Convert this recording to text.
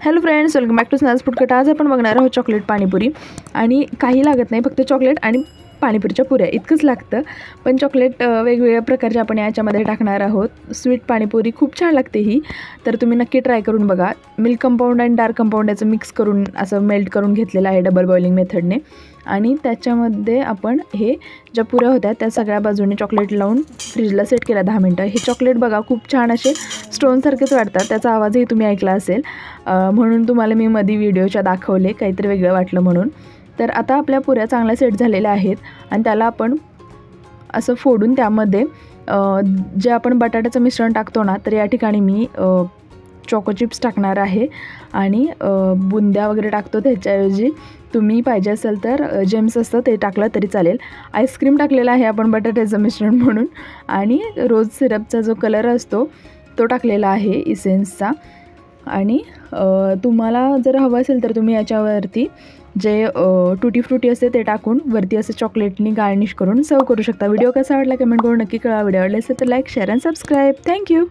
Hello friends, welcome back to snacks food cut. आज आपण बघणार आहोत चॉकलेट पाणीपुरी. आणि काही लागत नाही, फक्त चॉकलेट आणि पाणीपुरीच्या पुऱ्या इतकंच लागतं. पण चॉकलेट वेगवेगळ्या प्रकारचे आपण याच्यामध्ये टाकणार आहोत. स्वीट पाणीपुरी खूप छान लागते ही, तर तुम्ही नक्की ट्राय करून बघा. मिल्क कंपाऊंड आणि डार्क कंपाऊंड याचं मिक्स करून असं मेल्ट करून घेतलेलं आहे डबल बॉइलिंग मेथडने. आणि त्याच्यामध्ये आपण हे ज्या पुऱ्या होत्या त्या सगळ्या बाजूने चॉकलेट लावून फ्रीजला सेट केला 10 मिनटं. हे चॉकलेट बघा खूप छान असे स्टोनसारखेच वाटतात, त्याचा आवाजही तुम्ही ऐकला असेल, म्हणून तुम्हाला मी मध्ये व्हिडिओच्या दाखवले, काहीतरी वेगळं वाटलं म्हणून. तर आता आपल्या पुऱ्या चांगल्या सेट झालेल्या आहेत आणि त्याला आपण असं फोडून त्यामध्ये जे आपण बटाट्याचं मिश्रण टाकतो ना, तर या ठिकाणी मी चोको चिप्स टाकणार आहे आणि बुंद्या वगैरे टाकतो. त्याच्याऐवजी तुम्ही पाहिजे असेल तर जेम्स असतं ते टाकलं तरी चालेल. आईस्क्रीम टाकलेलं आहे आपण बटाट्याचं मिश्रण म्हणून. आणि रोज सिरपचा जो कलर असतो तो टाकलेला आहे इसेन्सचा. आणि तुम्हाला जर हवं असेल तर तुम्ही याच्यावरती जे टुटी फ्रुटी असते ते टाकून वरती असं चॉकलेटनी गार्निश करून सर्व करू शकता. व्हिडिओ कसा वाटला कमेंट करून नक्की कळवा. व्हिडिओ आवडला असेल तर like, share and subscribe. Thank you.